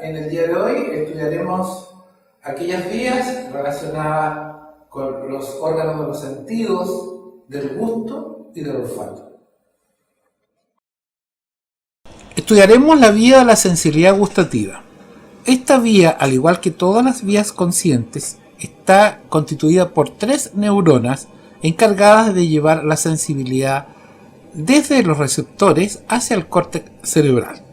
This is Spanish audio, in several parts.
En el día de hoy estudiaremos aquellas vías relacionadas con los órganos de los sentidos, del gusto y del olfato. Estudiaremos la vía de la sensibilidad gustativa. Esta vía, al igual que todas las vías conscientes, está constituida por 3 neuronas encargadas de llevar la sensibilidad desde los receptores hacia el córtex cerebral.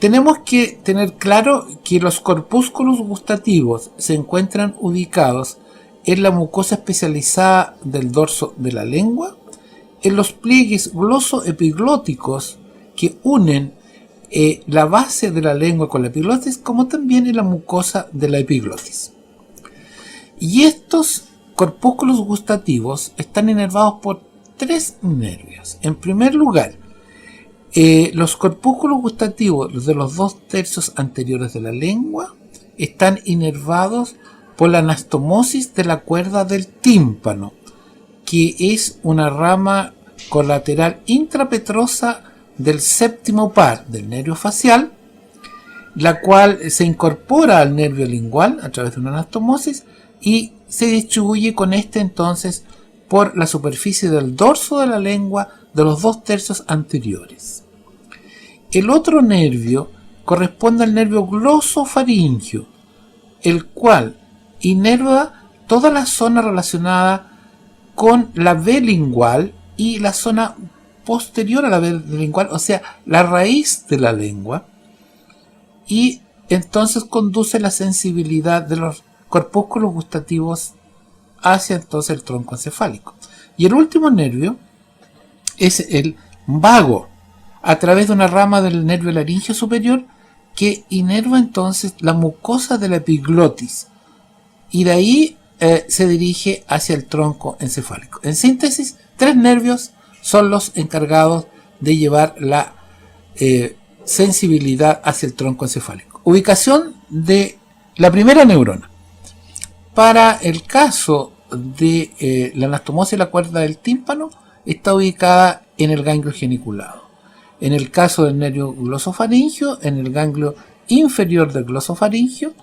Tenemos que tener claro que los corpúsculos gustativos se encuentran ubicados en la mucosa especializada del dorso de la lengua, en los pliegues glosoepiglóticos que unen la base de la lengua con la epiglotis, como también en la mucosa de la epiglotis. Y estos corpúsculos gustativos están inervados por 3 nervios. En primer lugar, los corpúsculos gustativos de los 2/3 anteriores de la lengua están inervados por la anastomosis de la cuerda del tímpano, que es una rama colateral intrapetrosa del séptimo par del nervio facial, la cual se incorpora al nervio lingual a través de una anastomosis y se distribuye con este entonces por la superficie del dorso de la lengua de los 2/3 anteriores. El otro nervio corresponde al nervio glosofaringio, el cual inerva toda la zona relacionada con la V lingual y la zona posterior a la V lingual, o sea, la raíz de la lengua, y entonces conduce la sensibilidad de los corpúsculos gustativos hacia entonces el tronco encefálico. Y el último nervio es el vago, a través de una rama del nervio laringio superior que inerva entonces la mucosa de la epiglotis y de ahí se dirige hacia el tronco encefálico. En síntesis, 3 nervios son los encargados de llevar la sensibilidad hacia el tronco encefálico. Ubicación de la primera neurona. Para el caso de la anastomosis de la cuerda del tímpano, está ubicada en el ganglio geniculado. En el caso del nervio glosofaringio, en el ganglio inferior del glosofaringio,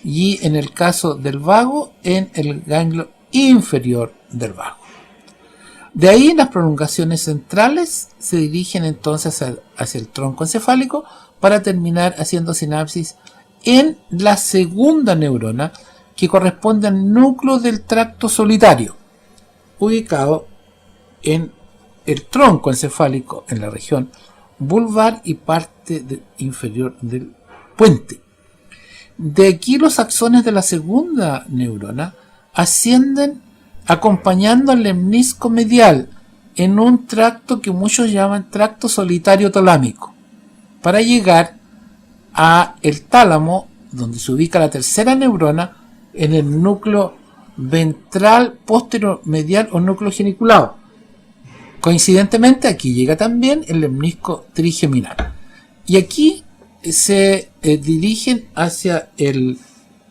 y en el caso del vago, en el ganglio inferior del vago. De ahí las prolongaciones centrales se dirigen entonces hacia el tronco encefálico para terminar haciendo sinapsis en la segunda neurona, que corresponde al núcleo del tracto solitario, ubicado en el tronco encefálico en la región vulvar y parte inferior del puente. De aquí los axones de la segunda neurona ascienden acompañando al lemnisco medial en un tracto que muchos llaman tracto solitario talámico, para llegar a el tálamo, donde se ubica la tercera neurona, en el núcleo ventral posterior medial o núcleo geniculado. Coincidentemente, aquí llega también el lemnisco trigeminal. Y aquí se dirigen hacia el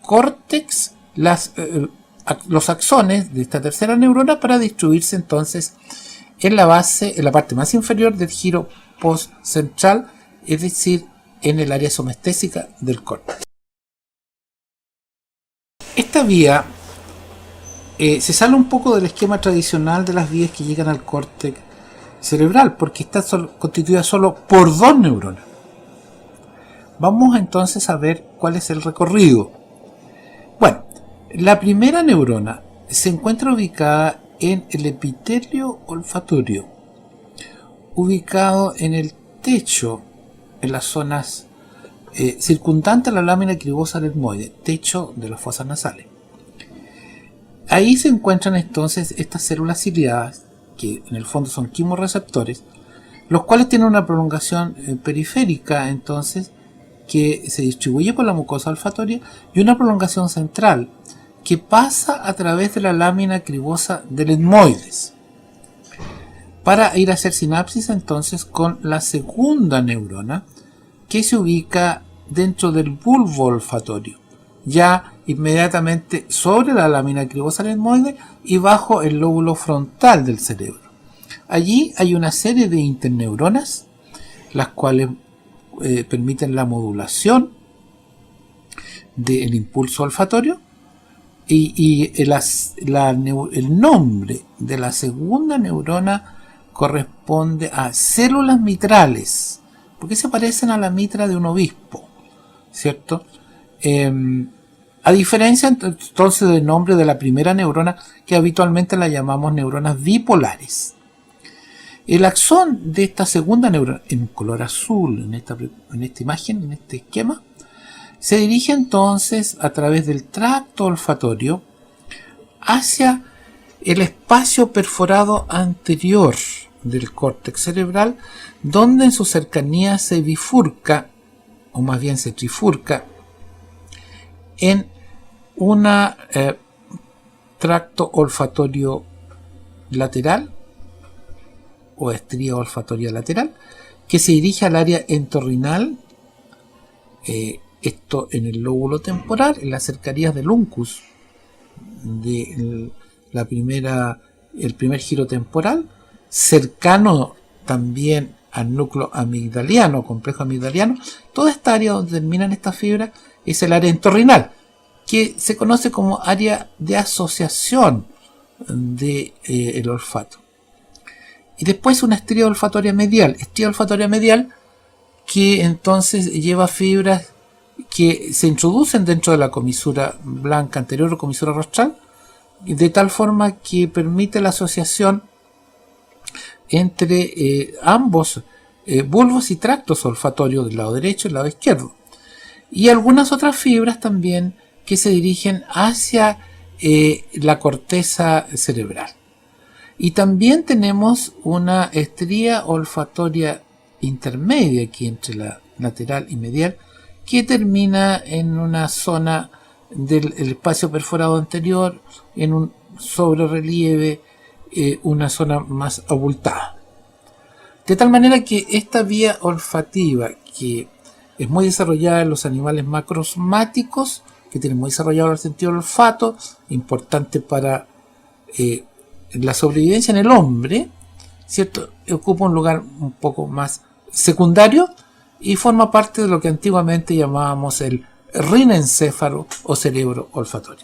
córtex los axones de esta tercera neurona para distribuirse entonces en la base, en la parte más inferior del giro postcentral, es decir, en el área somestésica del córtex. Esta vía se sale un poco del esquema tradicional de las vías que llegan al córtex cerebral, porque está constituida solo por 2 neuronas. Vamos entonces a ver cuál es el recorrido. Bueno, la primera neurona se encuentra ubicada en el epitelio olfatorio, ubicado en el techo, en las zonas circundantes a la lámina cribosa del etmoide, techo de las fosas nasales. Ahí se encuentran entonces estas células ciliadas, que en el fondo son quimorreceptores, los cuales tienen una prolongación periférica entonces que se distribuye por la mucosa olfatoria y una prolongación central que pasa a través de la lámina cribosa del etmoides para ir a hacer sinapsis entonces con la segunda neurona, que se ubica dentro del bulbo olfatorio, ya inmediatamente sobre la lámina cribosa del etmoide y bajo el lóbulo frontal del cerebro. Allí hay una serie de interneuronas, las cuales permiten la modulación del impulso olfatorio, y el nombre de la segunda neurona corresponde a células mitrales, porque se parecen a la mitra de un obispo, ¿cierto? A diferencia entonces del nombre de la primera neurona, que habitualmente la llamamos neuronas bipolares. El axón de esta segunda neurona, en color azul, en esta imagen, en este esquema, se dirige entonces a través del tracto olfatorio hacia el espacio perforado anterior del córtex cerebral, donde en su cercanía se bifurca, o más bien se trifurca, en un tracto olfatorio lateral o estría olfatoria lateral que se dirige al área entorrinal, esto en el lóbulo temporal, en las cercanías del uncus de el primer giro temporal, cercano también al núcleo amigdaliano, complejo amigdaliano. Toda esta área donde terminan estas fibras es el área entorrinal, que se conoce como área de asociación del olfato. Y después una estría olfatoria medial, que entonces lleva fibras que se introducen dentro de la comisura blanca anterior o comisura rostral, de tal forma que permite la asociación entre ambos bulbos y tractos olfatorios del lado derecho y del lado izquierdo. Y algunas otras fibras también que se dirigen hacia la corteza cerebral. Y también tenemos una estría olfatoria intermedia aquí entre la lateral y medial, que termina en una zona del espacio perforado anterior, en un sobrerelieve, una zona más abultada. De tal manera que esta vía olfativa, que es muy desarrollada en los animales macrosmáticos, que tienen muy desarrollado el sentido del olfato, importante para la sobrevivencia en el hombre, ¿cierto? Ocupa un lugar un poco más secundario y forma parte de lo que antiguamente llamábamos el rinencéfalo o cerebro olfatorio.